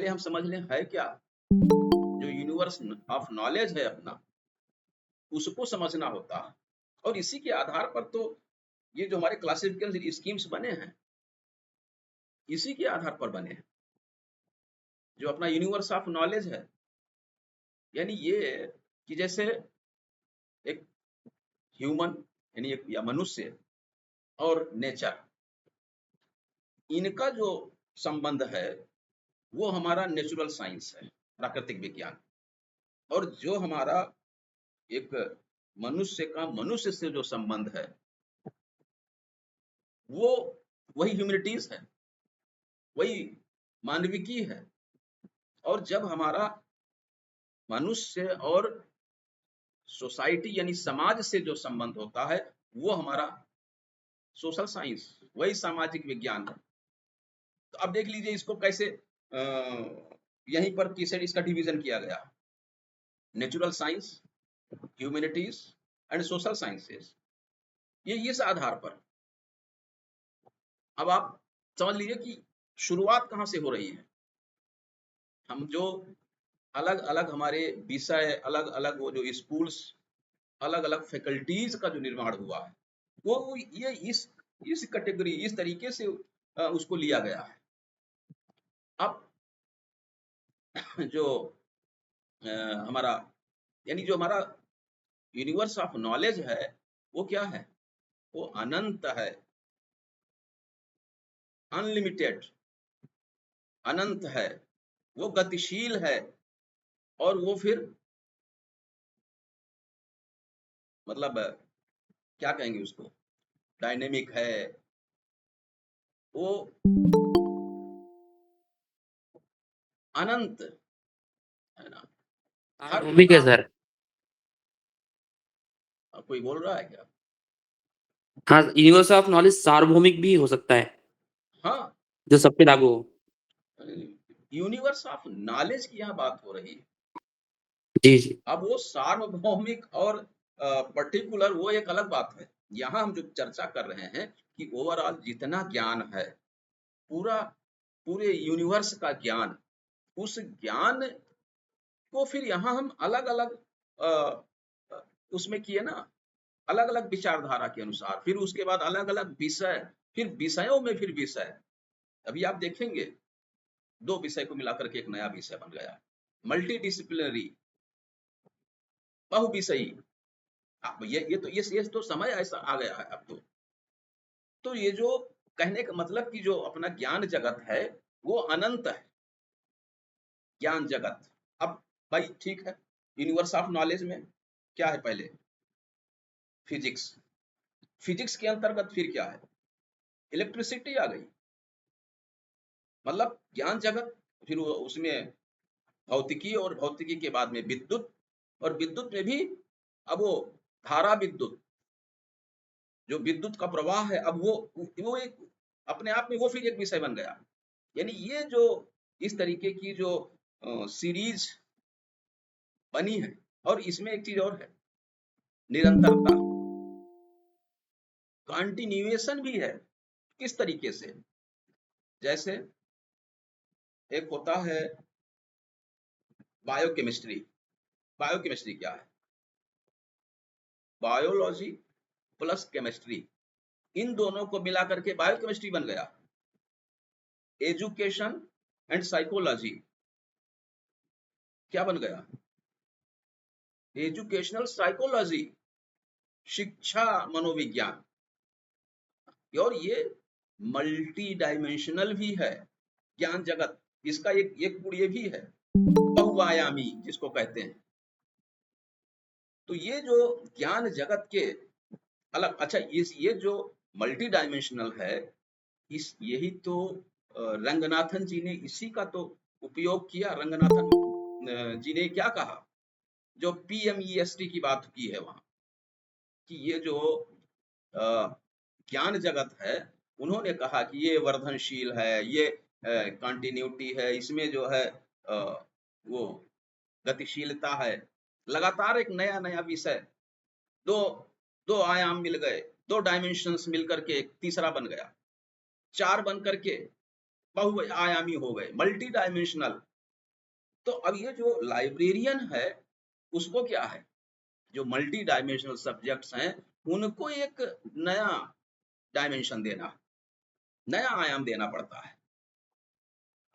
पहले हम समझ लें है क्या, जो यूनिवर्स ऑफ नॉलेज है अपना, उसको समझना होता है। और इसी के आधार पर तो ये जो हमारे क्लासिफिकल स्कीम्स बने हैं, इसी के आधार पर बने हैं, जो अपना यूनिवर्स ऑफ नॉलेज है। यानी ये कि जैसे एक ह्यूमन यानी एक या मनुष्य और नेचर, इनका जो संबंध है वो हमारा नेचुरल साइंस है, प्राकृतिक विज्ञान। और जो हमारा एक मनुष्य का मनुष्य से जो संबंध है वो वही ह्यूमैनिटीज है, वही मानविकी है। और जब हमारा मनुष्य और सोसाइटी यानी समाज से जो संबंध होता है वो हमारा सोशल साइंस, वही सामाजिक विज्ञान है। तो अब देख लीजिए इसको कैसे यहीं पर किसे इसका डिवीजन किया गया, natural science, humanities and social sciences, ये इस आधार पर। अब आप समझ लीजिए कि शुरुआत कहाँ से हो रही है। हम जो अलग अलग हमारे विषय, अलग अलग वो जो स्कूल्स, अलग अलग फैकल्टीज का जो निर्माण हुआ है वो ये इस कैटेगरी, इस तरीके से उसको लिया गया है। अब जो हमारा यानी जो हमारा यूनिवर्स ऑफ नॉलेज है वो क्या है, वो अनंत है, अनलिमिटेड, अनंत है, वो गतिशील है, और वो फिर मतलब क्या कहेंगे उसको, डायनेमिक है, वो अनंत है ना। हर सार्वभौमिक है सर। कोई बोल रहा है क्या? हाँ, यूनिवर्स ऑफ नॉलेज सार्वभौमिक भी हो सकता है, हाँ, जो सब पे लागू हो। यूनिवर्स ऑफ नॉलेज की यहाँ बात हो रही है। जी जी। अब वो सार्वभौमिक और पर्टिकुलर वो एक अलग बात है। यहाँ हम जो चर्चा कर रहे हैं कि ओवरऑल जितना ज्ञान है, पूरा पूरे यूनिवर्स का ज्ञान, उस ज्ञान को फिर यहाँ हम अलग अलग उसमें किए ना, अलग अलग विचारधारा के अनुसार, फिर उसके बाद अलग अलग विषय, फिर विषयों में फिर विषय। अभी आप देखेंगे दो विषय को मिलाकर के एक नया विषय बन गया, मल्टी डिसिप्लिनरी, बहुविषयी। ये तो समय ऐसा आ गया है अब तो ये जो कहने का मतलब कि जो अपना ज्ञान जगत है वो अनंत है, ज्ञान जगत। अब भाई ठीक है, यूनिवर्स ऑफ नॉलेज में क्या है, पहले फिजिक्स, फिजिक्स के अंतर्गत फिर क्या है, इलेक्ट्रिसिटी आ गई, मतलब ज्ञान जगत। फिर वो उसमें भौतिकी, और भौतिकी के बाद में विद्युत, और विद्युत में भी अब वो धारा विद्युत, जो विद्युत का प्रवाह है, अब वो एक अपने आप में वो फिर एक विषय बन गया। यानी ये जो इस तरीके की जो सीरीज बनी है, और इसमें एक चीज और है, निरंतरता, कंटिन्यूएशन भी है। किस तरीके से, जैसे एक होता है बायोकेमिस्ट्री। बायोकेमिस्ट्री क्या है, बायोलॉजी प्लस केमिस्ट्री, इन दोनों को मिला करके बायोकेमिस्ट्री बन गया। एजुकेशन एंड साइकोलॉजी क्या बन गया, एजुकेशनल साइकोलॉजी, शिक्षा मनोविज्ञान। और ये मल्टी डायमेंशनल भी है ज्ञान जगत, इसका एक गुण ये भी है, बहुआयामी जिसको कहते हैं। तो ये जो ज्ञान जगत के अलग, अच्छा ये जो मल्टी डायमेंशनल है, इस यही तो रंगनाथन जी ने इसी का तो उपयोग किया। रंगनाथन जी ने क्या कहा, जो PMEST की बात की है वहां, कि ये जो ज्ञान जगत है, उन्होंने कहा कि ये वर्धनशील है, ये कंटिन्यूटी है, इसमें जो है वो गतिशीलता है, लगातार एक नया नया विषय, दो दो आयाम मिल गए, दो डायमेंशंस मिलकर के एक तीसरा बन गया, चार बन करके बहुआयामी हो गए, मल्टी डायमेंशनल। तो अब ये जो लाइब्रेरियन है उसको क्या है, जो मल्टी डायमेंशनल सब्जेक्ट्स हैं उनको एक नया डायमेंशन देना, नया आयाम देना पड़ता है।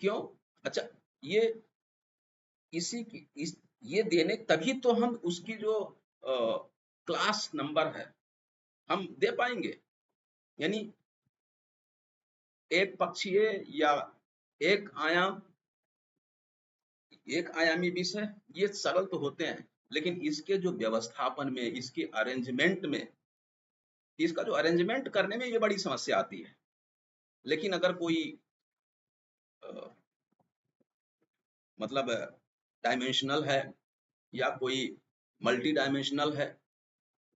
क्यों? अच्छा, ये इसी की इस ये देने तभी तो हम उसकी जो क्लास नंबर है हम दे पाएंगे। यानी एक पक्षीय या एक आयाम, एक आयामी विषय ये सरल तो होते हैं, लेकिन इसके जो व्यवस्थापन में, इसके अरेंजमेंट में, इसका जो अरेंजमेंट करने में ये बड़ी समस्या आती है। लेकिन अगर कोई मतलब डायमेंशनल है या कोई मल्टी डायमेंशनल है,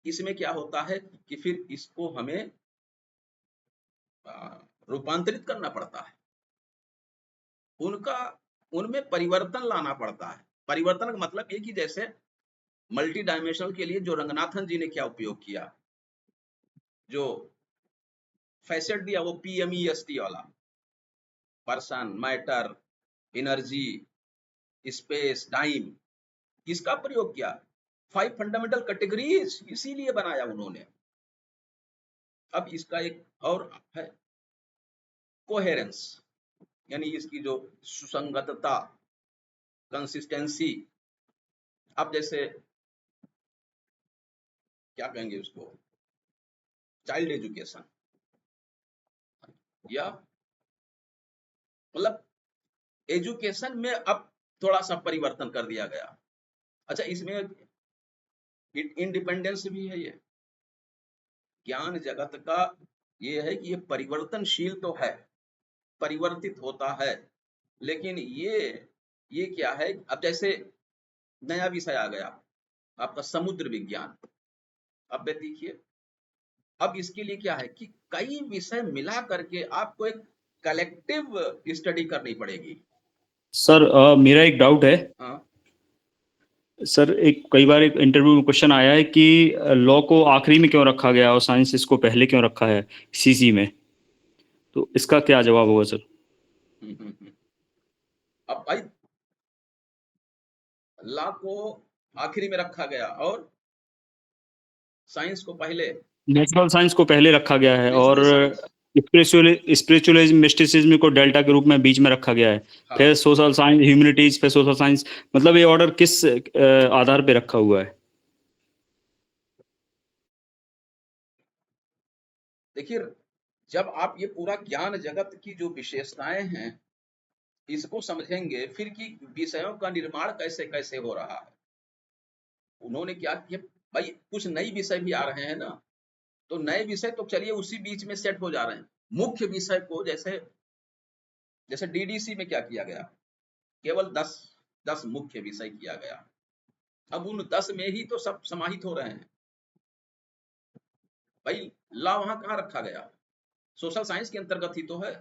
इसमें क्या होता है कि फिर इसको हमें रूपांतरित करना पड़ता है, उनका उनमें परिवर्तन लाना पड़ता है। परिवर्तन का मतलब ये कि जैसे मल्टी डायमेंशनल के लिए जो रंगनाथन जी ने क्या उपयोग किया, जो फैसेट दिया वो PMEST वाला, person, matter, energy, space, time, इसका प्रयोग किया। 5 फंडामेंटल कैटेगरीज इसीलिए बनाया उन्होंने। अब इसका एक और है कोहेरेंस, यानी इसकी जो सुसंगतता, कंसिस्टेंसी। अब जैसे क्या कहेंगे उसको, चाइल्ड एजुकेशन, या मतलब एजुकेशन में अब थोड़ा सा परिवर्तन कर दिया गया। अच्छा, इसमें इंडिपेंडेंस भी है। ये ज्ञान जगत का ये है कि ये परिवर्तनशील तो है, परिवर्तित होता है, लेकिन ये क्या है, अब जैसे नया विषय आ गया आपका समुद्र विज्ञान। अब देखिए, अब इसके लिए क्या है कि कई विषय मिला करके आपको एक कलेक्टिव स्टडी करनी पड़ेगी। सर मेरा एक डाउट है। हाँ, सर एक कई बार एक इंटरव्यू में क्वेश्चन आया है कि लॉ को आखिरी में क्यों रखा गया और साइंस इसको पहले क्यों रखा है सीसी में, तो इसका क्या जवाब होगा सर? अब भाई लॉ को आखिरी में रखा गया और साइंस को पहले, नेचुरल साइंस को पहले रखा गया है और नेचुरल साइंस, स्पिरिचुअलिज्म मिस्टिसिज्म को डेल्टा के रूप में बीच में रखा गया है। हाँ। फिर सोशल साइंस, ह्यूमैनिटीज, फिर सोशल साइंस, मतलब ये ऑर्डर किस आधार पे रखा हुआ है? देखिए, जब आप ये पूरा ज्ञान जगत की जो विशेषताएं हैं इसको समझेंगे, फिर कि विषयों का निर्माण कैसे कैसे हो रहा है। उन्होंने क्या किया भाई, कुछ नई विषय भी आ रहे हैं ना, तो नए विषय तो चलिए उसी बीच में सेट हो जा रहे हैं। मुख्य विषय को जैसे जैसे DDC में क्या किया गया, केवल 10 मुख्य विषय किया गया। अब उन 10 में ही तो सब समाहित हो रहे हैं भाई। लॉ वहां कहाँ रखा गया, सोशल साइंस के अंतर्गत ही तो है।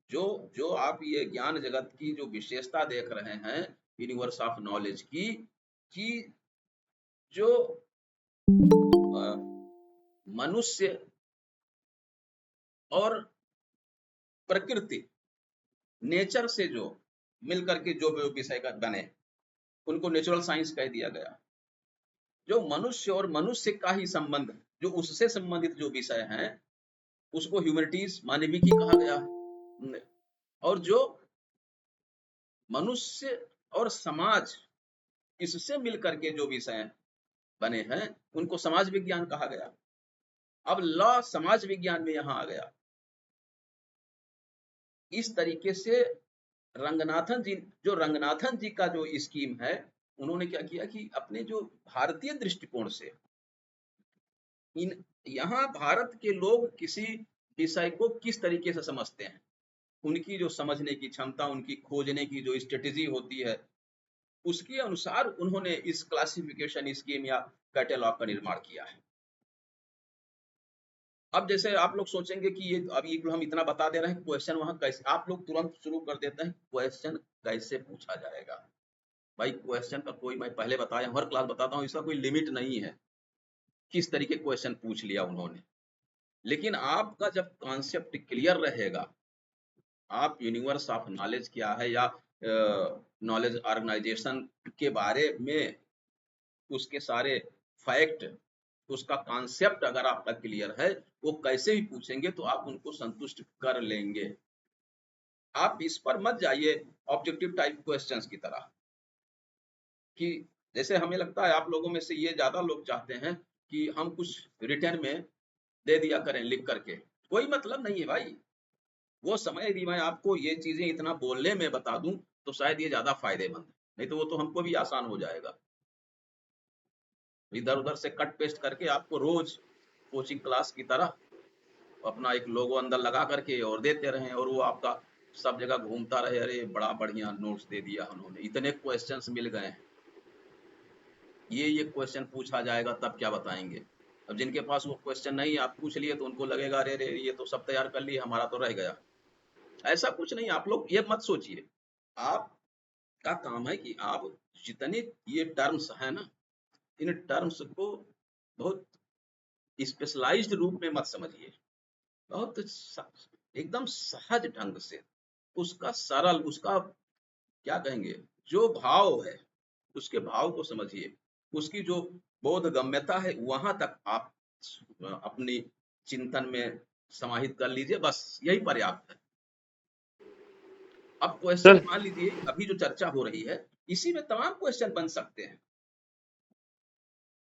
जो जो आप ये ज्ञान जगत की जो विशेषता देख रहे हैं, यूनिवर्स ऑफ नॉलेज की, कि जो मनुष्य और प्रकृति, नेचर से जो मिलकर के जो विषय का बने उनको नेचुरल साइंस कह दिया गया। जो मनुष्य और मनुष्य का ही संबंध, जो उससे संबंधित जो विषय हैं उसको ह्यूमैनिटीज, मानविकी कहा गया। और जो मनुष्य और समाज, इससे मिलकर के जो विषय बने हैं उनको समाज विज्ञान कहा गया। अब लॉ समाज विज्ञान में यहां आ गया। इस तरीके से रंगनाथन जी का जो स्कीम है, उन्होंने क्या किया कि अपने जो भारतीय दृष्टिकोण से यहाँ भारत के लोग किसी विषय को किस तरीके से समझते हैं, उनकी जो समझने की क्षमता, उनकी खोजने की जो स्ट्रेटेजी होती है, उसके अनुसार उन्होंने इस क्लासिफिकेशन स्कीम या कैटेलॉग का निर्माण किया है। अब जैसे आप लोग सोचेंगे कि ये अभी हम इतना बता दे रहे हैं, क्वेश्चन वहां कैसे, आप लोग तुरंत शुरू कर देते हैं क्वेश्चन कैसे पूछा जाएगा। भाई क्वेश्चन का कोई, मैं पहले बताया, हर क्लास बताता हूँ, इसका कोई लिमिट नहीं है किस तरीके क्वेश्चन पूछ लिया उन्होंने। लेकिन आपका जब कॉन्सेप्ट क्लियर रहेगा, आप यूनिवर्स ऑफ नॉलेज क्या है या नॉलेज ऑर्गेनाइजेशन के बारे में उसके सारे फैक्ट, उसका कॉन्सेप्ट अगर आपका क्लियर है, वो कैसे भी पूछेंगे तो आप उनको संतुष्ट कर लेंगे। आप इस पर मत जाइए ऑब्जेक्टिव टाइप क्वेश्चंस की तरह, कि जैसे हमें लगता है आप लोगों में से ये ज्यादा लोग चाहते हैं कि हम कुछ रिटर्न में दे दिया करें लिख करके। कोई मतलब नहीं है भाई, वो समय यदि मैं आपको ये चीजें इतना बोलने में बता दूं तो शायद ये ज्यादा फायदेमंद, नहीं तो वो तो हमको भी आसान हो जाएगा। इधर उधर से कट पेस्ट करके आपको रोज कोचिंग क्लास की तरह अपना एक लोगो अंदर लगा करके और देते रहें, और वो आपका सब जगह घूमता रहे, अरे बड़ा बढ़िया नोट्स दे दिया उन्होंने, इतने क्वेश्चंस मिल गए हैं, ये क्वेश्चन पूछा जाएगा तब क्या बताएंगे। अब जिनके पास वो क्वेश्चन नहीं आप पूछ लिए तो उनको लगेगा अरे रे ये तो सब तैयार कर लिए, हमारा तो रह गया। ऐसा कुछ नहीं, आप लोग ये मत सोचिए। आपका काम है कि आप जितने ये टर्म्स है ना, इन टर्म्स को बहुत स्पेशलाइज्ड रूप में मत समझिए, बहुत एकदम सहज ढंग से उसका सरल, उसका क्या कहेंगे, जो भाव है उसके भाव को समझिए, उसकी जो बोध गम्यता है वहां तक आप अपनी चिंतन में समाहित कर लीजिए, बस यही पर्याप्त है। अब क्वेश्चन सर मान लीजिए अभी जो चर्चा हो रही है इसी में तमाम क्वेश्चन बन सकते हैं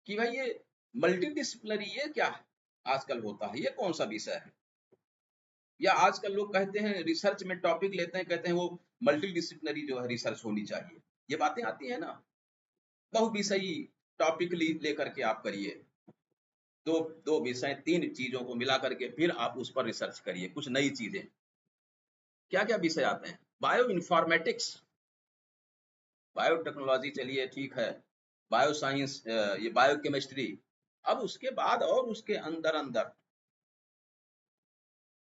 कि भाई ये मल्टीडिसिप्लिनरी ये क्या है आजकल होता है, ये कौन सा विषय है, या आजकल लोग कहते हैं रिसर्च में टॉपिक लेते हैं, कहते हैं वो मल्टीडिसिप्लिनरी जो है रिसर्च होनी चाहिए, ये बातें आती है ना। बहुविषयी टॉपिक लेकर के आप करिए, दो दो विषय 3 चीजों को मिला करके फिर आप उस पर रिसर्च करिए कुछ नई चीजें। क्या क्या विषय आते हैं, बायो इन्फॉर्मेटिक्स, बायोटेक्नोलॉजी, चलिए ठीक है, बायो साइंस, ये बायो केमिस्ट्री। अब उसके बाद और उसके अंदर अंदर,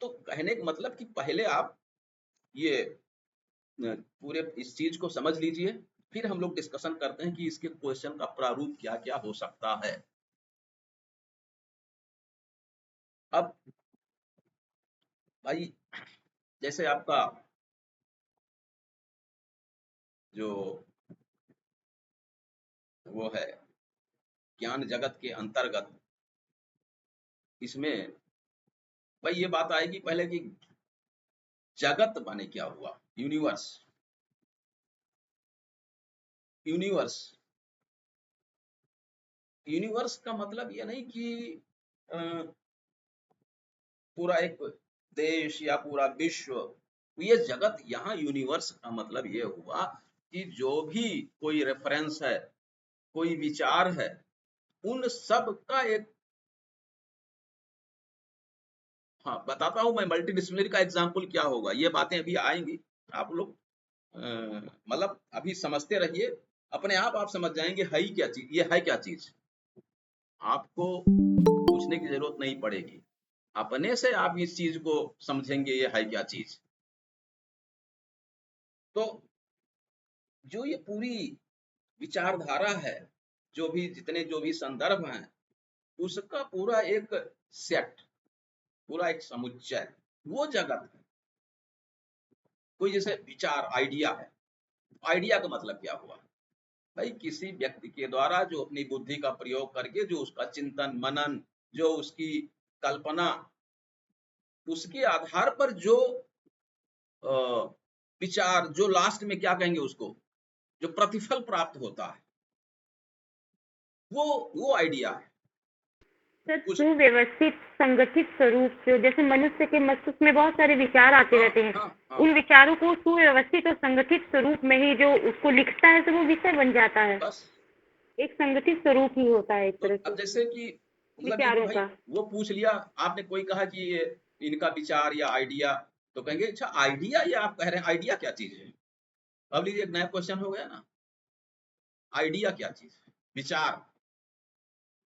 तो कहने का मतलब कि पहले आप ये पूरे इस चीज को समझ लीजिए, फिर हम लोग डिस्कशन करते हैं कि इसके क्वेश्चन का प्रारूप क्या क्या हो सकता है। अब भाई जैसे आपका जो वो है ज्ञान जगत के अंतर्गत, इसमें भाई ये बात आएगी पहले कि जगत माने क्या हुआ, यूनिवर्स। यूनिवर्स यूनिवर्स का मतलब ये नहीं कि पूरा एक देश या पूरा विश्व, ये जगत, यहाँ यूनिवर्स का मतलब ये हुआ कि जो भी कोई रेफरेंस है, कोई विचार है, उन सब का एक, हाँ बताता हूं मैं मल्टीडिसिप्लिनरी का एग्जांपल क्या होगा, ये बातें अभी आएंगी, आप लोग मतलब अभी समझते रहिए, अपने आप समझ जाएंगे है ही क्या चीज, ये है क्या चीज, आपको पूछने की जरूरत नहीं पड़ेगी, अपने से आप इस चीज को समझेंगे ये है क्या चीज। तो जो ये पूरी विचारधारा है, जो भी जितने जो भी संदर्भ हैं, उसका पूरा एक सेट, पूरा एक समुच्चय, वो जगत है। कोई जैसे विचार, आइडिया है, आइडिया का मतलब क्या हुआ भाई, किसी व्यक्ति के द्वारा जो अपनी बुद्धि का प्रयोग करके जो उसका चिंतन मनन, जो उसकी कल्पना, उसके आधार पर जो विचार, जो लास्ट में क्या कहेंगे उसको, जो प्रतिफल प्राप्त होता है, वो आइडिया है। सर कुछ सुव्यवस्थित संगठित स्वरूप जो, जैसे मनुष्य के मस्तिष्क में बहुत सारे विचार आते हाँ रहते हैं, हाँ हाँ, उन विचारों को सुव्यवस्थित और संगठित स्वरूप में ही जो उसको लिखता है तो वो विषय बन जाता है, बस। एक संगठित स्वरूप ही होता है एक तो तरह अब से जैसे कि मतलब ये कि विचारों भाई का। वो पूछ लिया आपने, कोई कहा कि ये इनका विचार या आइडिया, तो कहेंगे अच्छा आइडिया, ये आप कह रहे हैं आइडिया क्या चीज है। अब लीजिए एक नया क्वेश्चन हो गया ना, आइडिया क्या चीज है, विचार।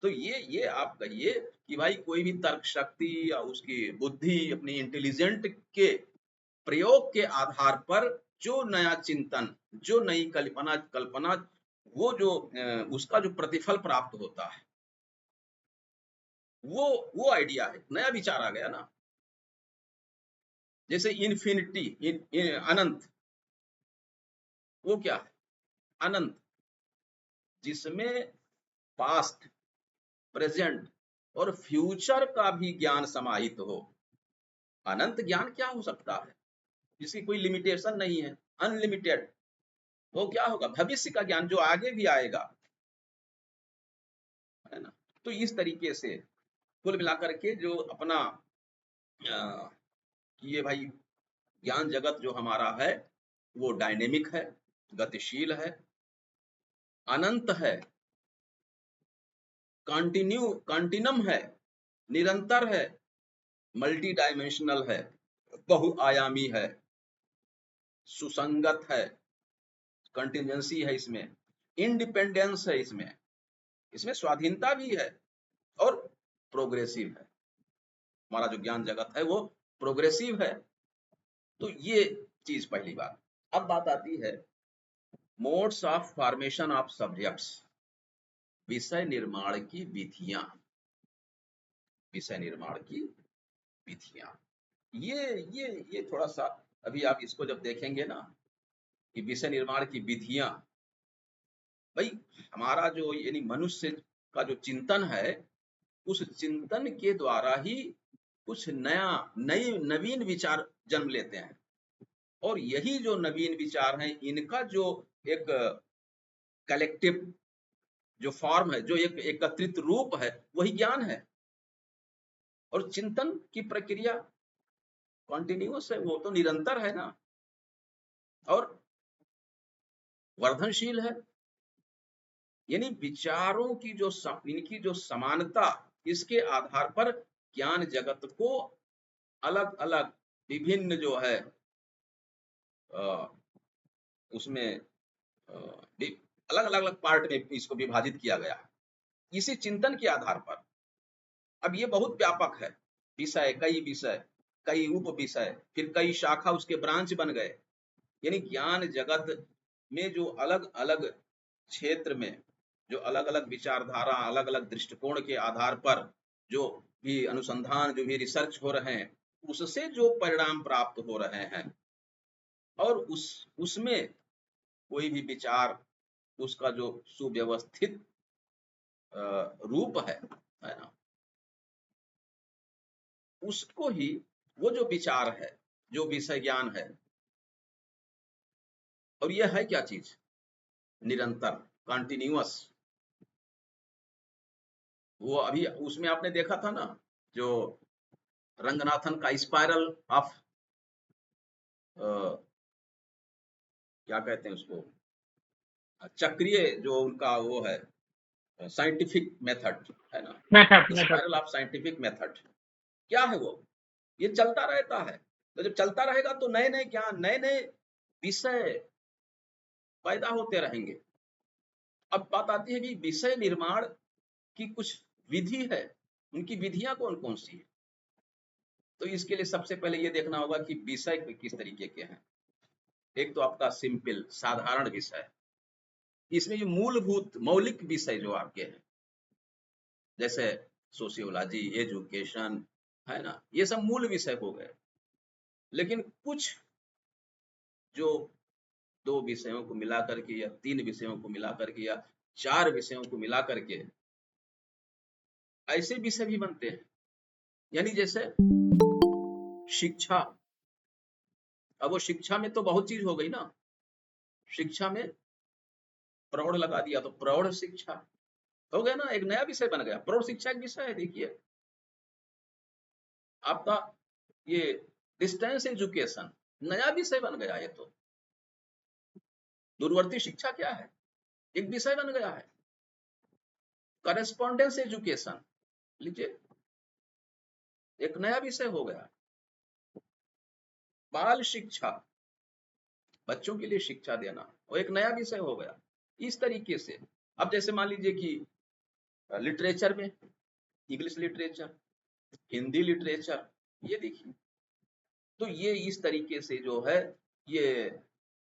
तो ये आप कहिए कि भाई कोई भी तर्क शक्ति या उसकी बुद्धि, अपनी इंटेलिजेंट के प्रयोग के आधार पर जो नया चिंतन, जो नई कल्पना कल्पना वो जो उसका जो प्रतिफल प्राप्त होता है, वो आइडिया है, नया विचार आ गया ना। जैसे इन्फिनिटी, अनंत, वो क्या है? अनंत, जिसमें पास्ट, प्रेजेंट और फ्यूचर का भी ज्ञान समाहित हो। अनंत ज्ञान क्या हो सकता है? जिसकी कोई लिमिटेशन नहीं है, अनलिमिटेड। वो क्या होगा? भविष्य का ज्ञान, जो आगे भी आएगा, है ना। तो इस तरीके से कुल मिलाकर के जो अपना ये भाई ज्ञान जगत जो हमारा है वो डायनेमिक है, गतिशील है, अनंत है, कंटिन्यूम है, निरंतर है, मल्टी डायमेंशनल है, बहुआयामी है, सुसंगत है, कंटिजेंसी है इसमें, इंडिपेंडेंस है इसमें, इसमें स्वाधीनता भी है और प्रोग्रेसिव है। हमारा जो ज्ञान जगत है वो प्रोग्रेसिव है। तो ये चीज पहली बात। अब बात आती है modes of formation of subjects, विषय निर्माण की विधियां। विषय निर्माण की विधियां, ये थोड़ा सा अभी आप इसको जब देखेंगे ना कि विषय निर्माण की विधियां, भाई हमारा जो यानी मनुष्य का जो चिंतन है, उस चिंतन के द्वारा ही कुछ नवीन विचार जन्म लेते हैं। और यही जो नवीन विचार हैं, इनका जो एक कलेक्टिव जो फॉर्म है, जो एक एकत्रित रूप है, वही ज्ञान है। और चिंतन की प्रक्रिया कॉन्टिन्यूअस है, वो तो निरंतर है ना, और वर्धनशील है। यानी विचारों की जो इनकी जो समानता, इसके आधार पर ज्ञान जगत को अलग अलग विभिन्न जो है उसमें अलग अलग पार्ट में इसको विभाजित किया गया है, इसी चिंतन के आधार पर। अब ये बहुत व्यापक है, विषय, कई विषय, कई उप विषय, फिर कई शाखा, उसके ब्रांच बन गए। यानी ज्ञान जगत में जो अलग अलग क्षेत्र में जो अलग अलग विचारधारा, अलग अलग दृष्टिकोण के आधार पर जो भी अनुसंधान, जो भी रिसर्च हो रहे हैं, उससे जो परिणाम प्राप्त हो रहे हैं, और उसमें कोई भी विचार, उसका जो सुव्यवस्थित रूप है ना, उसको ही, वो जो विचार है, जो विषय ज्ञान है, और यह है क्या चीज? निरंतर, कॉन्टिन्यूअस। वो अभी उसमें आपने देखा था ना, जो रंगनाथन का स्पाइरल ऑफ क्या कहते हैं उसको, चक्रीय जो उनका वो है साइंटिफिक मेथड, है ना, स्पाइरल ऑफ साइंटिफिक मेथड। क्या है वो? ये चलता रहता है। तो जब चलता रहेगा तो नए नए ज्ञान, नए नए विषय पैदा होते रहेंगे। अब बात आती है कि विषय निर्माण की कुछ विधि है, उनकी विधियां कौन कौन सी है? तो इसके लिए सबसे पहले ये देखना होगा कि विषय किस तरीके के हैं। एक तो आपका सिंपल, साधारण विषय, इसमें ये मूलभूत मौलिक विषय जो आपके हैं, जैसे सोशियोलॉजी, एजुकेशन, है ना, ये सब मूल विषय हो गए। लेकिन कुछ जो 2 विषयों को मिला करके, या 3 विषयों को मिला करके, या 4 विषयों को मिला करके ऐसे विषय भी बनते हैं। यानी जैसे शिक्षा, अब वो शिक्षा में तो बहुत चीज हो गई ना। शिक्षा में प्रौढ़ लगा दिया तो प्रौढ़ शिक्षा हो गया ना, एक नया विषय बन गया। प्रौढ़ शिक्षा एक विषय है। देखिए आपका ये डिस्टेंस एजुकेशन नया विषय बन गया। ये तो दूरवर्ती शिक्षा क्या है, एक विषय बन गया है। करेस्पॉन्डेंस एजुकेशन लीजिए, एक नया विषय हो गया। बाल शिक्षा, बच्चों के लिए शिक्षा देना, वो एक नया विषय हो गया। इस तरीके से अब जैसे मान लीजिए कि लिटरेचर में, इंग्लिश लिटरेचर, हिंदी लिटरेचर, ये देखिए, तो ये इस तरीके से जो है, ये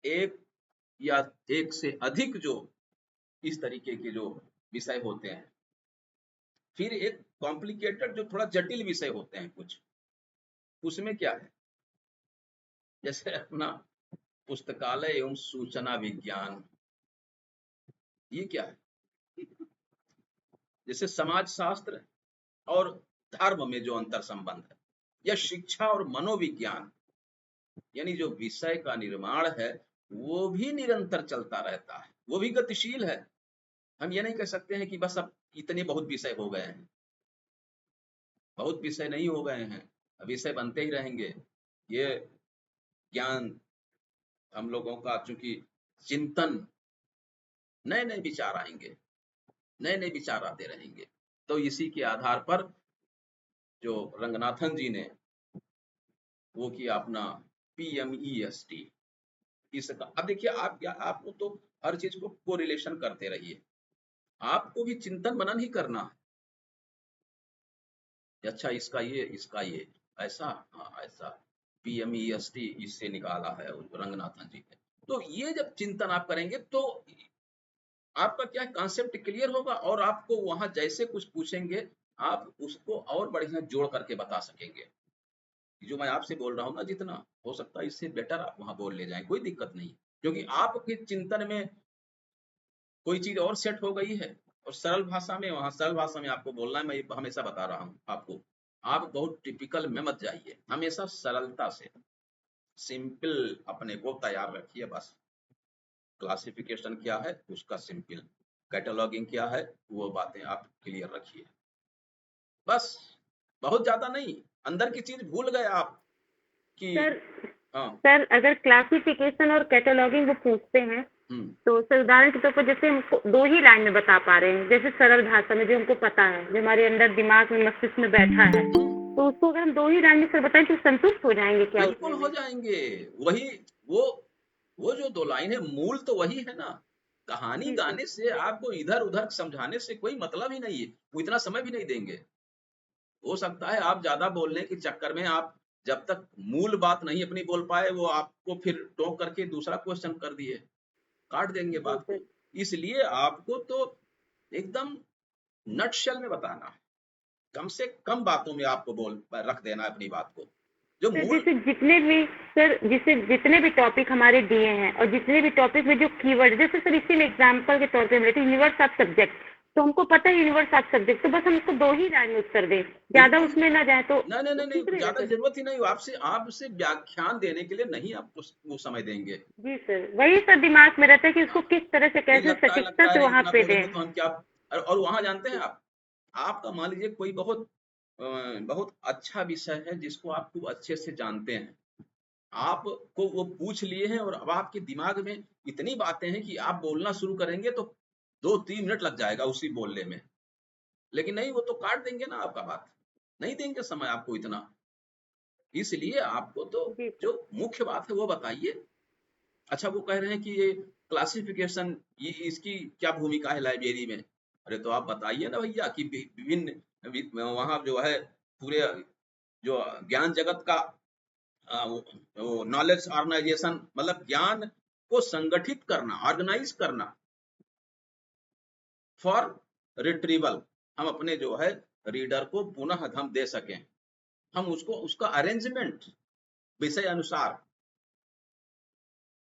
एक या एक से अधिक जो इस तरीके के जो विषय होते हैं। फिर एक कॉम्प्लिकेटेड, जो थोड़ा जटिल विषय होते हैं कुछ, उसमें क्या है, जैसे अपना पुस्तकालय एवं सूचना विज्ञान, ये क्या है? जैसे समाज शास्त्र और धर्म में जो अंतर संबंध है, या शिक्षा और मनोविज्ञान, यानी जो विषय का निर्माण है वो भी निरंतर चलता रहता है, वो भी गतिशील है। हम ये नहीं कह सकते हैं कि बस अब इतने बहुत विषय हो गए हैं, बहुत विषय नहीं हो गए हैं, विषय बनते ही रहेंगे। ये ज्ञान हम लोगों का चूंकि चिंतन, नए नए विचार आएंगे, नए नए विचार आते रहेंगे, तो इसी के आधार पर जो रंगनाथन जी ने वो किया अपना PMEST, इसका। अब देखिए आप क्या, आपको तो हर चीज को कोरिलेशन करते रहिए, आपको भी चिंतन मनन ही करना है। अच्छा इसका ये ऐसा, हाँ ऐसा, PMEST इससे निकाला है रंगनाथन जी ने। तो ये जब चिंतन आप करेंगे तो आपका क्या कॉन्सेप्ट क्लियर होगा, और आपको वहां जैसे कुछ पूछेंगे आप उसको और बढ़िया जोड़ करके बता सकेंगे। जो मैं आपसे बोल रहा हूँ ना, जितना हो सकता है इससे बेटर आप वहां बोल ले जाएं, कोई दिक्कत नहीं, क्योंकि आपके चिंतन में कोई चीज और सेट हो गई है, और सरल भाषा में, वहां सरल भाषा में आपको बोलना है। मैं हमेशा बता रहा हूँ आपको, आप बहुत टिपिकल में मत जाइए, हमेशा सरलता से सिंपल अपने को तैयार रखिए। बस क्लासिफिकेशन क्या है उसका सिंपल, कैटलॉगिंग क्या है वो बातें आप क्लियर रखिए, बस बहुत ज्यादा नहीं। अंदर की चीज भूल गए आप कि सर हाँ। सर अगर क्लासिफिकेशन और कैटलॉगिंग वो पूछते हैं तो सर उदाहरण के तौर पर जैसे हमको 2 ही लाइन में बता पा रहे हैं, जैसे सरल भाषा में जो हमको पता है, जो हमारे अंदर दिमाग में मस्तिष्क में बैठा है, तो उसको अगर हम 2 ही लाइन में सर बताएं तो संतुष्ट हो जाएंगे क्या बिल्कुल उसमें? हो जाएंगे। वही वो जो 2 लाइन है, मूल तो वही है ना। कहानी जी गाने से आपको इधर उधर समझाने से कोई मतलब ही नहीं है, वो इतना समय भी नहीं देंगे। हो सकता है आप ज्यादा बोलने के चक्कर में आप जब तक मूल बात नहीं अपनी बोल पाए, वो आपको फिर टोक करके दूसरा क्वेश्चन कर दिए, काट देंगे जी बात सर। को। इसलिए आपको तो एकदम नटशेल में बताना है, कम से कम बातों में आपको बोल रख देना है अपनी बात को, जो सर मूल। जैसे जितने भी टॉपिक हमारे दिए हैं और जितने भी टॉपिक में जो कीवर्ड, जैसे सर इसी में एग्जांपल के तौर पे हम लेते हैं यूनिवर्स ऑफ सब्जेक्ट, तो हमको पता है यूनिवर्स ऑफ सब्जेक्ट, तो बस हम उसको 2 ही लाइन में उत्तर दें, ज्यादा बिल्कुल, उसमें ना जाए तो नहीं नहीं नहीं ठीक नहीं, रहेगा ज्यादा सर। जरूरत ही नहीं। आपसे व्याख्यान देने के लिए नहीं आपको वो समय देंगे। जी सर, वही सर दिमाग में रहता है कि उसको हाँ, किस तरह से नहीं कैसे सटीकता लगता से है वहां इतना पे बोलेंगे दें। तो हम क्या। और वहां जानते हैं आप, आपका मान लीजिए कोई बहुत बहुत अच्छा विषय है जिसको आप खूब अच्छे से जानते हैं, आपको वो पूछ लिए हैं, और अब आपके दिमाग में इतनी बातें हैं कि आप बोलना शुरू करेंगे तो 2-3 मिनट लग जाएगा उसी बोलने में। लेकिन नहीं, वो तो काट देंगे ना आपका बात, नहीं देंगे समय आपको इतना। इसलिए आपको तो जी सर। जो मुख्य बात है वो बताइए। अच्छा वो कह रहे हैं कि ये क्लासिफिकेशन, ये इसकी क्या भूमिका है लाइब्रेरी में? अरे तो आप बताइए ना भैया कि विभिन्न वहाँ जो है पूरे जो ज्ञान जगत का वो नॉलेज ऑर्गेनाइजेशन, मतलब ज्ञान को संगठित करना, ऑर्गेनाइज करना फॉर रिट्रीवल, हम अपने जो है रीडर को पुनः हम दे सकें, हम उसको उसका अरेंजमेंट विषय अनुसार,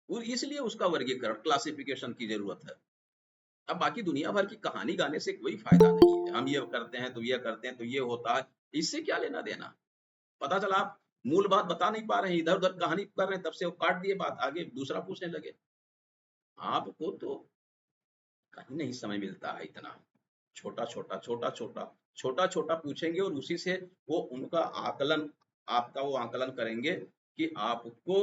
इसलिए उसका वर्गीकरण क्लासिफिकेशन की जरूरत है। अब बाकी दुनिया भर की कहानी गाने से कोई फायदा नहीं है, हम ये करते हैं तो ये करते हैं तो ये होता है, इससे क्या लेना देना। पता चला आप मूल बात बता नहीं पा रहे हैं, इधर उधर कहानी कर रहे हैं, तब से वो काट दिए बात, आगे दूसरा पूछने लगे। आपको तो कहीं नहीं समय मिलता है इतना, छोटा छोटा पूछेंगे, और उसी से वो उनका आकलन, आपका वो आकलन करेंगे कि आपको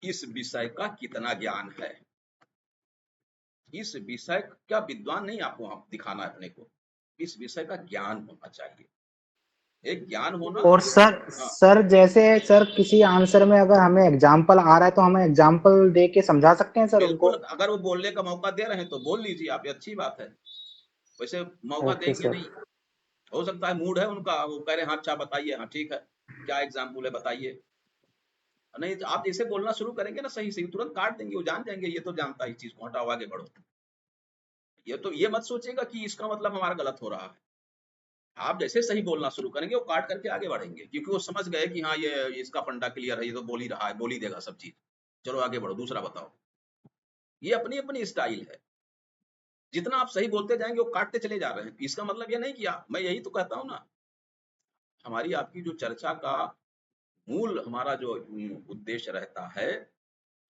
इस विषय का कितना ज्ञान है। इस विषय का विद्वान नहीं आपको दिखाना है अपने को, इस विषय का ज्ञान होना चाहिए, एक ज्ञान होना। और सर हाँ, सर जैसे सर किसी आंसर में अगर हमें एग्जाम्पल आ रहा है तो हमें एग्जाम्पल दे के समझा सकते हैं सर बिल्कुल, उनको। अगर वो बोलने का मौका दे रहे हैं तो बोल लीजिए आप, ये अच्छी बात है। वैसे मौका ओके देंगे सर। नहीं, हो सकता है मूड है उनका, वो कह रहे हैं हाँ अच्छा बताइए, हाँ ठीक है क्या एग्जाम्पल है बताइए। नहीं तो आप जैसे बोलना शुरू करेंगे ना सही सही, तुरंत काट देंगे, वो जान जाएंगे ये तो जानता है इस चीज को, हटाओ आगे बढ़ो। ये तो ये मत सोचेगा कि इसका मतलब हमारा गलत हो रहा है। आप जैसे सही बोलना शुरू करेंगे वो काट करके आगे बढ़ेंगे, क्योंकि वो समझ गए कि हाँ ये इसका फंडा क्लियर है, ये तो बोल ही रहा है, बोल ही देगा सब चीज। चलो आगे बढ़ो, दूसरा बताओ। ये अपनी अपनी स्टाइल है। जितना आप सही बोलते जाएंगे वो काटते चले जा रहे हैं। इसका मतलब ये नहीं कि मैं यही तो कहता हूं ना, हमारी आपकी जो चर्चा का मूल हमारा जो उद्देश्य रहता है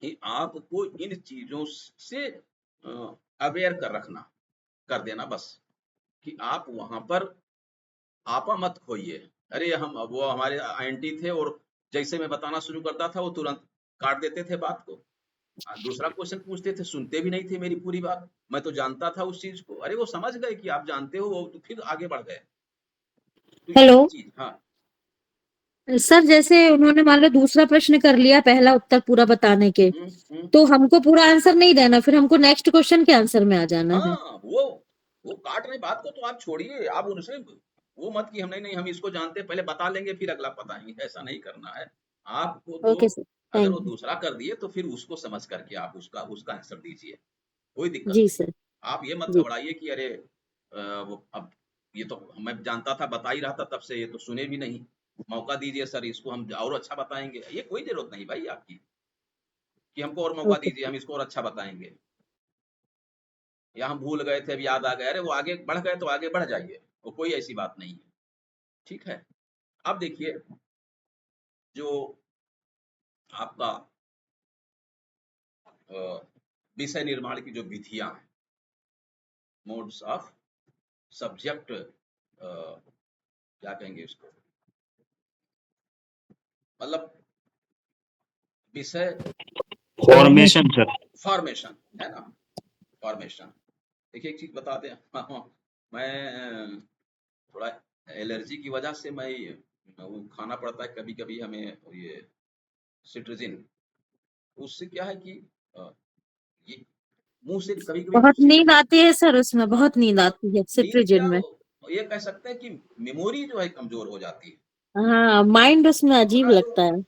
कि आपको इन चीजों से अवेयर कर देना, बस कि आप वहां पर आपा मत खोइए। अरे वो हमारे आंटी थे और जैसे मैं बताना शुरू करता था वो तुरंत काट देते थे बात को। दूसरा क्वेश्चन पूछते थे, सुनते भी नहीं थे मेरी पूरी बात। मैं तो जानता था उस चीज को। अरे वो समझ गए कि आप जानते हो, वो तो फिर आगे बढ़ गए। तो ये हेलो चीज, हाँ सर, जैसे उन्होंने मान लो दूसरा प्रश्न कर लिया पहला उत्तर पूरा बताने के, तो हमको पूरा आंसर नहीं देना, फिर हमको नेक्स्ट क्वेश्चन के आंसर में आ जाना है। हाँ, वो काट रहे बात को तो आप छोड़िए, आप उनसे वो मत कि हम नहीं हम इसको जानते हैं, पहले बता लेंगे फिर अगला बताएंगे, ऐसा नहीं करना है आपको। तो ओके सर, अगर वो थैंक यू। दूसरा कर दिए तो फिर उसको समझ करके आप उसका आंसर दीजिए, कोई दिक्कत जी नहीं। सर। आप ये मत जी घबराइए कि अरे वो अब ये तो मैं जानता था, बता ही रहा था तब से, ये तो सुने भी नहीं। मौका दीजिए सर, इसको हम और अच्छा बताएंगे। ये कोई जरूरत नहीं भाई आपकी कि हमको और मौका ओके। दीजिए, हम इसको और अच्छा बताएंगे, या हम भूल गए थे अब याद आ गया। अरे वो आगे बढ़ गए तो आगे बढ़ जाइए, वो कोई ऐसी बात नहीं है। ठीक है, अब देखिए जो आपका विषय निर्माण की जो विधियां हैं, मोड्स ऑफ सब्जेक्ट, क्या कहेंगे इसको, मतलब विषय फॉर्मेशन सर। फॉर्मेशन है ना, फॉर्मेशन। देखिए एक चीज बता दें, मैं थोड़ा एलर्जी की वजह से मैं वो खाना पड़ता है कभी कभी हमें, ये सिट्रजिन। उससे क्या है कि ये मुंह से कभी कभी बहुत नींद सिट्रजिन, आती है सर, उसमें बहुत नींद आती है नींद सिट्रिजिन क्या, में। ये कह सकते हैं कि मेमोरी जो है कमजोर हो जाती है। हाँ, माइंड उसमें अजीब अपना जो लगता है।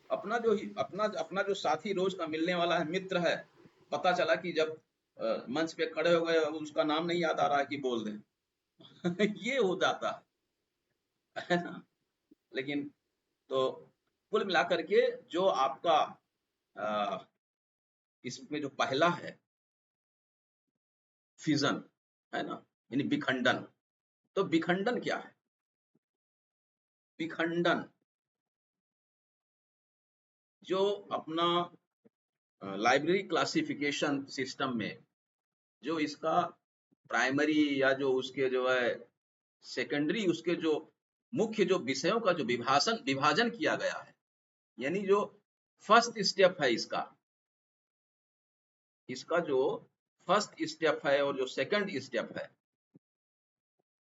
अपना जो साथी रोज का मिलने वाला है, मित्र है, पता चला कि जब मंच पे खड़े हो गए उसका नाम नहीं याद आ रहा है कि बोल दें। ये हो जाता है ना। लेकिन तो कुल मिलाकर के जो आपका अ, इसमें जो पहला है फिजन, है ना, यानी विखंडन। तो विखंडन क्या है? विखंडन जो अपना लाइब्रेरी क्लासिफिकेशन सिस्टम में जो इसका प्राइमरी या जो उसके जो है सेकेंडरी, उसके जो मुख्य जो विषयों का जो विभाजन किया गया है, यानी जो फर्स्ट स्टेप है इसका जो फर्स्ट स्टेप है और जो सेकंड स्टेप है,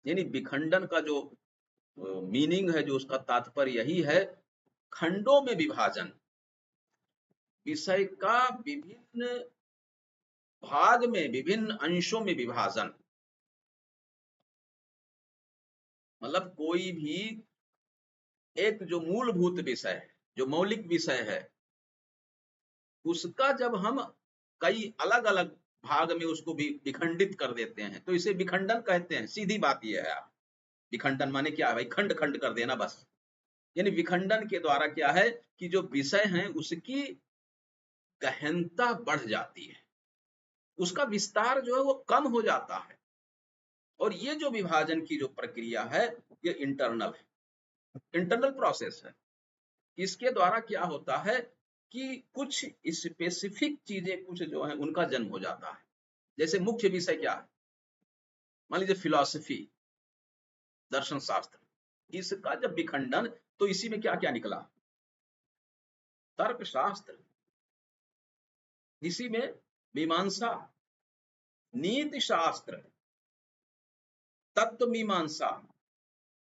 यानी विखंडन का जो मीनिंग है, जो उसका तात्पर्य यही है, खंडों में विभाजन, विषय का विभिन्न भाग में, विभिन्न अंशों में विभाजन। मतलब कोई भी एक जो मूलभूत विषय है, जो मौलिक विषय है, उसका जब हम कई अलग अलग भाग में उसको भी विखंडित कर देते हैं तो इसे विखंडन कहते हैं। सीधी बात यह है। आप विखंडन माने क्या है भाई? खंड खंड कर देना बस। यानी विखंडन के द्वारा क्या है कि जो विषय है उसकी गहनता बढ़ जाती है, उसका विस्तार जो है वो कम हो जाता है। और ये जो विभाजन की जो प्रक्रिया है, ये इंटरनल प्रोसेस है। इसके द्वारा क्या होता है कि कुछ स्पेसिफिक चीजें कुछ जो है उनका जन्म हो जाता है। जैसे मुख्य विषय क्या है, मान लीजिए फिलॉसफी, दर्शन शास्त्र, इसका जब विखंडन, तो इसी में क्या क्या निकला? तर्क शास्त्र, इसी में मीमांसा, नीति शास्त्र, तत्व मीमांसा,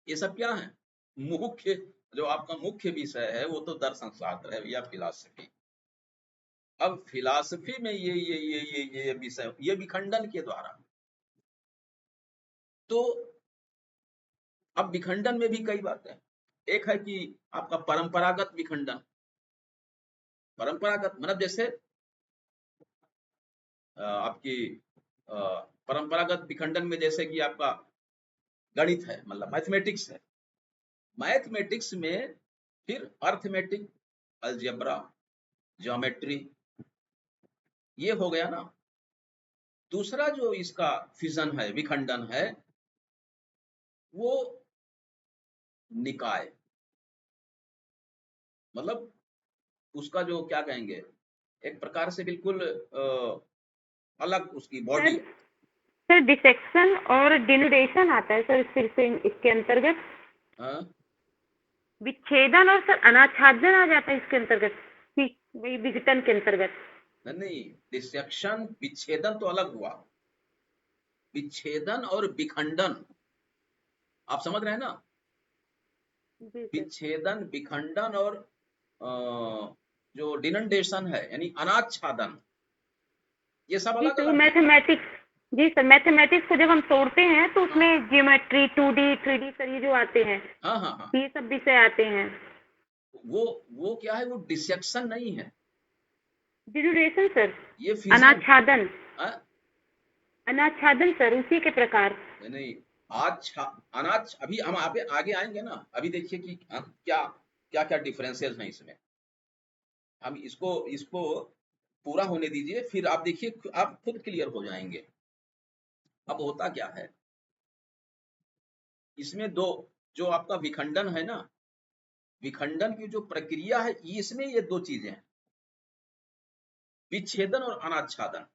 ये सब क्या है? मुख्य जो आपका मुख्य विषय है वो तो दर्शन शास्त्र है या फिलॉसफी। अब फिलॉसफी में ये विषय, ये विखंडन के द्वारा। तो अब विखंडन में भी कई बातें, एक है कि आपका परंपरागत विखंडन। परंपरागत मतलब जैसे आपकी परंपरागत विखंडन में जैसे कि आपका गणित है, मतलब मैथमेटिक्स है। मैथमेटिक्स में फिर अर्थमेटिक, अलजेब्रा, ज्योमेट्री, ये हो गया ना। दूसरा जो इसका फिजन है, विखंडन है, वो निकाय, मतलब उसका जो क्या कहेंगे, एक प्रकार से बिल्कुल अलग उसकी बॉडी। सर डिसेक्शन और डिनुडेशन आता है सर फिर से इसके अंतर्गत, विच्छेदन और सर अनाच्छादन आ जाता है इसके अंतर्गत, वही विघटन के अंतर्गत। नहीं, डिसेक्शन विच्छेदन तो अलग हुआ, विच्छेदन और विखंडन आप समझ रहे हैं ना। विच्छेदन, विखंडन और जो डिनडेशन है यानी अनाच्छादन, ये सब अलग अलग है। मैथमेटिक्स, जी सर, मैथमेटिक्स को जब हम तोड़ते हैं तो उसमें ज्योमेट्री 2D 3D सर ये जो आते हैं, हाँ हाँ हाँ, ये सब विषय आते हैं। वो क्या है, वो डिसेक्शन नहीं है, डिनुडेशन सर, ये फिजन। अनाच्छादन, हाँ? अनाच्छादन सर उसी के प्रकार। नहीं, अनाच अभी हम आगे आएंगे ना। अभी देखिए कि क्या क्या क्या डिफरेंसेस हैं इसमें। हम इसको पूरा होने दीजिए, फिर आप देखिए, आप खुद क्लियर हो जाएंगे। अब होता क्या है इसमें, दो जो आपका विखंडन है ना, विखंडन की जो प्रक्रिया है, इसमें ये दो चीजें हैं, विच्छेदन और अनाच्छादन।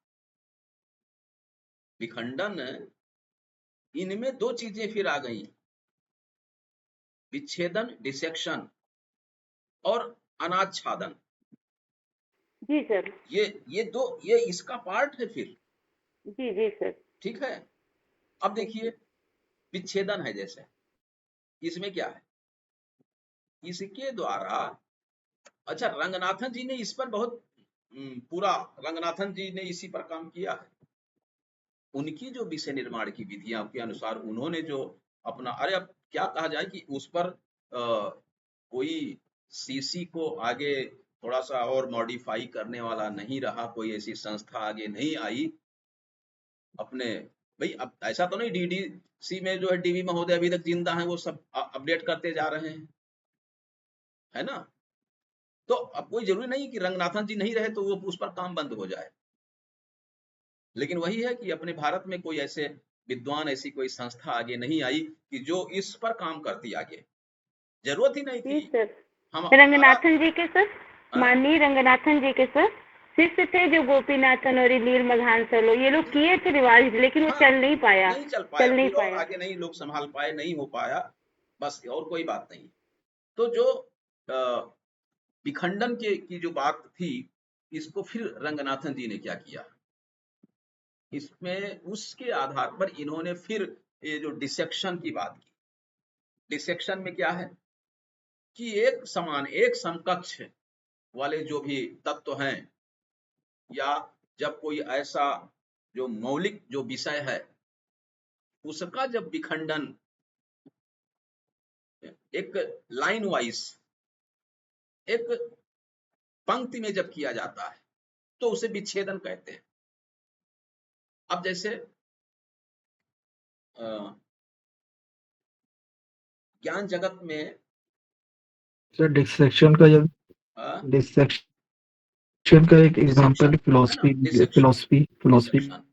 विखंडन, इनमें दो चीजें फिर आ गई, विच्छेदन डिसेक्शन और अनाच्छादन। जी सर, ये इसका पार्ट है फिर। जी जी सर, ठीक है। अब देखिए विच्छेदन है, जैसे इसमें क्या है, इसके द्वारा, अच्छा रंगनाथन जी ने इस पर बहुत पूरा, रंगनाथन जी ने इसी पर काम किया है। उनकी जो विषय निर्माण की विधियां के अनुसार उन्होंने जो अपना, अरे अब क्या कहा जाए कि उस पर कोई सीसी को आगे थोड़ा सा और मॉडिफाई करने वाला नहीं रहा, कोई ऐसी संस्था आगे नहीं आई अपने। भाई अब ऐसा तो नहीं डीडीसी में जो है डीवी महोदय अभी तक जिंदा हैं, वो सब अपडेट करते जा रहे हैं, है ना। तो अब कोई जरूरी नहीं कि रंगनाथन जी नहीं रहे तो वो उस पर काम बंद हो जाए। लेकिन वही है कि अपने भारत में कोई ऐसे विद्वान, ऐसी कोई संस्था आगे नहीं आई कि जो इस पर काम करती आगे, जरूरत ही नहीं जी थी। सर। हम रंगनाथन जी के सर, हाँ? माननीय रंगनाथन जी के सर शिष्य थे जो गोपीनाथन और नील मधान सर, ये लोग किए थे रिवाज, लेकिन वो हाँ, चल नहीं पाया, नहीं चल पाया, फिर और पाया। आगे नहीं लोग संभाल पाए, नहीं हो पाया, बस और कोई बात नहीं। तो जो विखंडन की जो बात थी, इसको फिर रंगनाथन जी ने क्या किया, इसमें उसके आधार पर इन्होंने फिर ये जो डिसेक्शन की बात की। डिसेक्शन में क्या है कि एक समान, एक समकक्ष वाले जो भी तत्व हैं, या जब कोई ऐसा जो मौलिक जो विषय है, उसका जब विखंडन एक लाइन वाइज, एक पंक्ति में जब किया जाता है, तो उसे विच्छेदन कहते हैं। अब जैसे ज्ञान जगत में सर डिसेक्शन का जब डिसेक्शन का एक एग्जांपल फिलॉसफी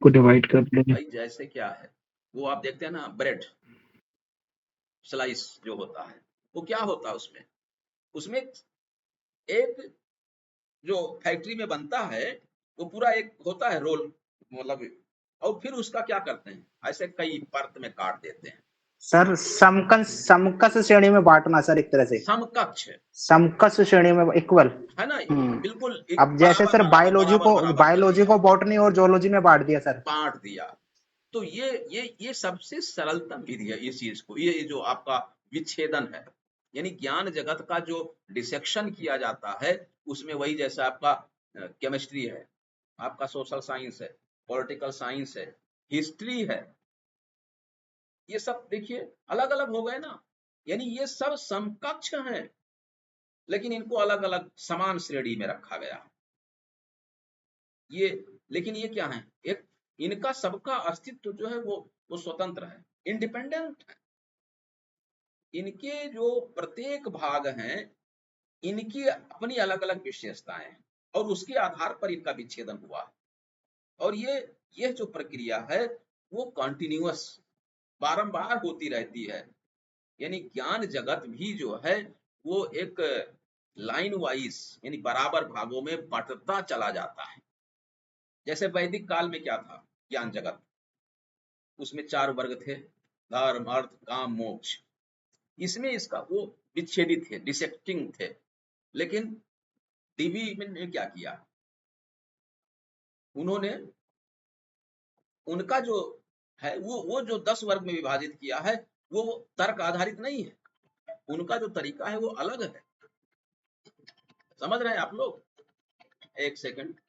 को डिवाइड कर लें। भाई जैसे क्या है, वो आप देखते हैं ना, ब्रेड स्लाइस जो होता है, वो क्या होता है उसमें एक जो फैक्ट्री में बनता है, वो पूरा एक होता है रोल, मतलब, और फिर उसका क्या करते हैं, ऐसे कई परत में काट देते हैं। सर समकक्ष श्रेणी में बांटना सर, एक तरह से समकक्ष श्रेणी में इक्वल है ना, बिल्कुल। अब जैसे सर बायोलॉजी को बॉटनी और जोलॉजी में बांट दिया सर, बांट दिया। तो ये सबसे सरलतम विधि है इस चीज को, ये जो आपका विच्छेदन है, यानी ज्ञान जगत का जो डिसेक्शन किया जाता है, उसमें वही जैसा आपका केमिस्ट्री है, आपका सोशल साइंस है, पॉलिटिकल साइंस है, हिस्ट्री है, ये सब देखिए अलग अलग हो गए ना, यानी ये सब समकक्ष हैं, लेकिन इनको अलग अलग समान श्रेणी में रखा गया। लेकिन ये क्या है, एक इनका सबका अस्तित्व जो है वो स्वतंत्र है, इंडिपेंडेंट है। इनके जो प्रत्येक भाग हैं, इनकी अपनी अलग अलग विशेषताएं हैं, और उसके आधार पर इनका विच्छेदन हुआ। और ये जो प्रक्रिया है वो कॉन्टिन्यूअस बारंबार होती रहती है। यानी ज्ञान जगत भी जो है वो एक लाइन वाइज यानी बराबर भागों में बंटता चला जाता है। जैसे वैदिक काल में क्या था ज्ञान जगत, उसमें 4 वर्ग थे, धर्म अर्थ काम मोक्ष। इसमें इसका वो विच्छेदित थे, डिसेक्टिंग थे। लेकिन दिवी ने क्या किया, उन्होंने उनका जो है वो जो 10 वर्ग में विभाजित किया है वो तर्क आधारित नहीं है, उनका जो तरीका है वो अलग है। समझ रहे हैं आप लोग? एक सेकंड।